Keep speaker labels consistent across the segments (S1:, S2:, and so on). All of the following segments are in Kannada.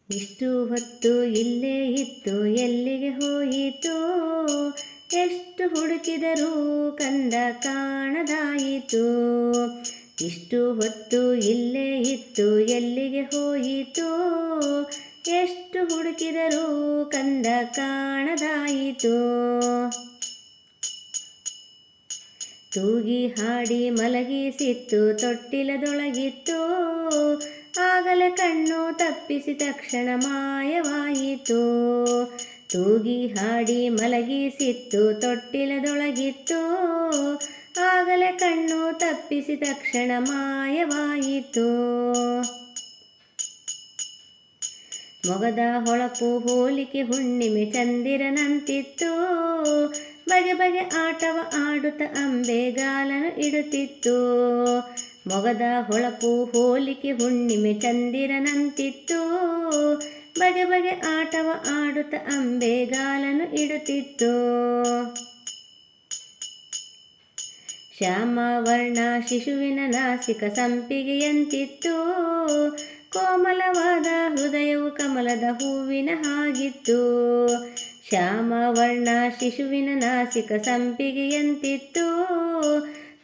S1: ಇಷ್ಟು ಹೊತ್ತು ಇಲ್ಲೇ ಇತ್ತು ಎಲ್ಲಿಗೆ ಹೋಯಿತು, ಎಷ್ಟು ಹುಡುಕಿದರೂ ಕಂದ ಕಾಣದಾಯಿತು. ಇಷ್ಟು ಹೊತ್ತು ಇಲ್ಲೇ ಇತ್ತು ಎಲ್ಲಿಗೆ ಹೋಯಿತು, ಎಷ್ಟು ಹುಡುಕಿದರೂ ಕಂದ ಕಾಣದಾಯಿತು. ತೂಗಿ ಹಾಡಿ ಮಲಗಿಸಿತ್ತು ತೊಟ್ಟಿಲದೊಳಗಿತ್ತು, ಆಗಲೇ ಕಣ್ಣು ತಪ್ಪಿಸಿ ತಕ್ಷಣ ಮಾಯವಾಯಿತು. ತೂಗಿ ಹಾಡಿ ಮಲಗಿಸಿತ್ತು ತೊಟ್ಟಿಲದೊಳಗಿತ್ತು, ಆಗಲೇ ಕಣ್ಣು ತಪ್ಪಿಸಿ ತಕ್ಷಣ ಮಾಯವಾಯಿತು. ಮೊಗದ ಹೊಳಪು ಹೋಲಿಕೆ ಹುಣ್ಣಿಮೆ ಚಂದಿರನಂತಿತ್ತು, ಬಗೆ ಬಗೆ ಆಟವ ಆಡುತ್ತ ಅಂಬೆಗಾಲನು ಇಡುತ್ತಿತ್ತು. ಮೊಗದ ಹೊಳಪು ಹೋಲಿಕೆ ಹುಣ್ಣಿಮೆ ಚಂದಿರನಂತಿತ್ತು, ಬಗೆ ಬಗೆ ಆಟವ ಆಡುತ್ತ ಅಂಬೆಗಾಲನು ಇಡುತ್ತಿತ್ತು. ಶ್ಯಾಮವರ್ಣ ಶಿಶುವಿನ ನಾಸಿಕ ಸಂಪಿಗೆಯಂತಿತ್ತು, ಕೋಮಲವಾದ ಹೃದಯವು ಕಮಲದ ಹೂವಿನ ಹಾಗಿತ್ತು. ಶ್ಯಾಮವರ್ಣ ಶಿಶುವಿನ ನಾಸಿಕ ಸಂಪಿಗೆಯಂತಿತ್ತು,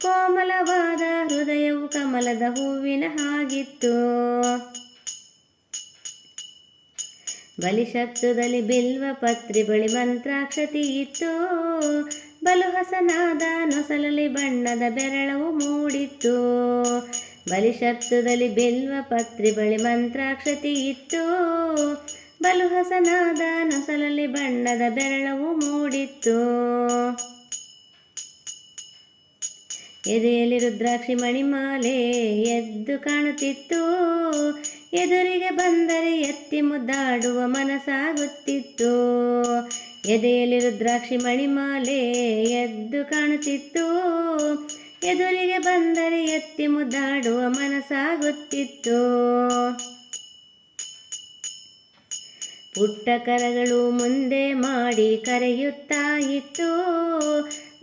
S1: ಕೋಮಲವಾದ ಹೃದಯವು ಕಮಲದ ಹೂವಿನ ಹಾಗಿತ್ತು. ಬಲಿಶಬ್ದದಲ್ಲಿ ಬಿಲ್ವ ಪತ್ರಿ ಬಳಿ ಮಂತ್ರಾಕ್ಷತಿ ಇತ್ತು, ಬಲು ಹಸನಾದ ನೊಸಲಲ್ಲಿ ಬಣ್ಣದ ಬೆರಳವು ಮೂಡಿತ್ತು. ಬಲಿಶಬ್ದದಲ್ಲಿ ಬಿಲ್ವ ಪತ್ರಿ ಬಳಿ ಮಂತ್ರಾಕ್ಷತಿ ಇತ್ತು, ಬಲು ಹಸನಾದ ನೊಸಲಲ್ಲಿ ಬಣ್ಣದ ಬೆರಳವು ಮೂಡಿತ್ತು. ಎದೆಯಲ್ಲಿ ರುದ್ರಾಕ್ಷಿ ಮಣಿಮಾಲೆ ಎದ್ದು ಕಾಣುತ್ತಿತ್ತು, ಎದುರಿಗೆ ಬಂದರೆ ಎತ್ತಿ ಮುದ್ದಾಡುವ ಮನಸ್ಸಾಗುತ್ತಿತ್ತು. ಎದೆಯಲ್ಲಿ ರುದ್ರಾಕ್ಷಿ ಮಣಿಮಾಲೆ ಎದ್ದು ಕಾಣುತ್ತಿತ್ತು, ಎದುರಿಗೆ ಬಂದರೆ ಎತ್ತಿ ಮುದ್ದಾಡುವ ಮನಸ್ಸಾಗುತ್ತಿತ್ತು. ಪುಟ್ಟ ಕರಗಳು ಮುಂದೆ ಮಾಡಿ ಕರೆಯುತ್ತಾ ಇತ್ತು,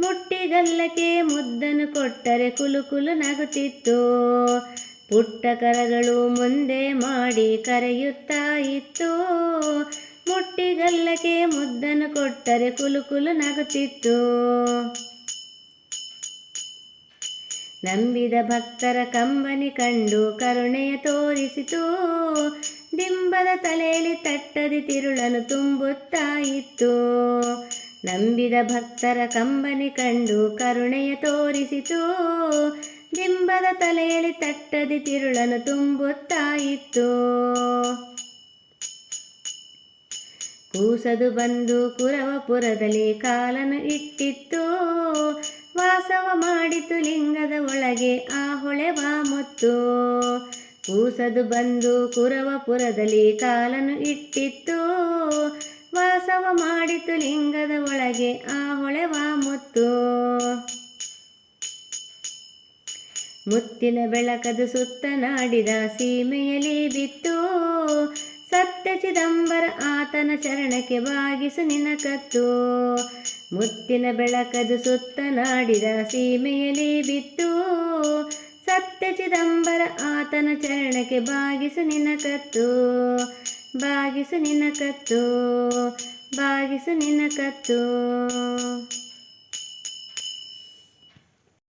S1: ಮುಟ್ಟಿಗಲ್ಲಕ್ಕೆ ಮುದ್ದನ್ನು ಕೊಟ್ಟರೆ ಕುಲು ಕುಲು ನಗುತ್ತಿತ್ತು. ಪುಟ್ಟ ಕರಗಳು ಮುಂದೆ ಮಾಡಿ ಕರೆಯುತ್ತಾ ಇತ್ತು, ಮುಟ್ಟಿಗಲ್ಲಕ್ಕೆ ಮುದ್ದನ್ನು ಕೊಟ್ಟರೆ ಕುಲು ಕುಲು ನಗುತ್ತಿತ್ತು. ನಂಬಿದ ಭಕ್ತರ ಕಂಬನಿ ಕಂಡು ಕರುಣೆಯ ತೋರಿಸಿತು, ದಿಂಬದ ತಲೆಯಲ್ಲಿ ತಟ್ಟದಿ ತಿರುಳನ್ನು ತುಂಬುತ್ತಾ ಇತ್ತು. ನಂಬಿದ ಭಕ್ತರ ಕಂಬನಿ ಕಂಡು ಕರುಣೆಯ ತೋರಿಸಿತು, ದಿಂಬದ ತಲೆಯಲ್ಲಿ ತಟ್ಟದಿ ತಿರುಳನ್ನು ತುಂಬುತ್ತಾ ಇತ್ತು. ಕೂಸದು ಬಂದು ಕುರವಪುರದಲ್ಲಿ ಕಾಲನ್ನು ಇಟ್ಟಿತ್ತು, ವಾಸವ ಮಾಡಿತು ಲಿಂಗದ ಒಳಗೆ ಆ ಹೊಳೆವ ಮುತ್ತು. ಕೂಸದು ಬಂದು ಕುರವಪುರದಲ್ಲಿ ಕಾಲನ್ನು ಇಟ್ಟಿತ್ತು, ವಾಸವ ಮಾಡಿತು ಲಿಂಗದ ಒಳಗೆ ಆ ಹೊಳೆವ ಮುತ್ತು. ಮುತ್ತಿನ ಬೆಳಕದು ಸುತ್ತ ನಾಡಿದ ಸೀಮೆಯಲ್ಲಿ ಬಿತ್ತು, ಸತ್ಯ ಚಿದಂಬರ ಆತನ ಚರಣಕ್ಕೆ ಬಾಗಿಸು ನಿನ ಕತ್ತು. ಮುತ್ತಿನ ಬೆಳಕದು ಸುತ್ತ ನಾಡಿದ ಸೀಮೆಯಲ್ಲಿ ಬಿತ್ತು, ಸತ್ಯ ಚಿದಂಬರ ಆತನ ಚರಣಕ್ಕೆ ಬಾಗಿಸು ನಿನ ಕತ್ತು. ಬಾಗಿಸು ನಿನ ಕತ್ತು, ಬಾಗಿಸು ನಿನ ಕತ್ತು.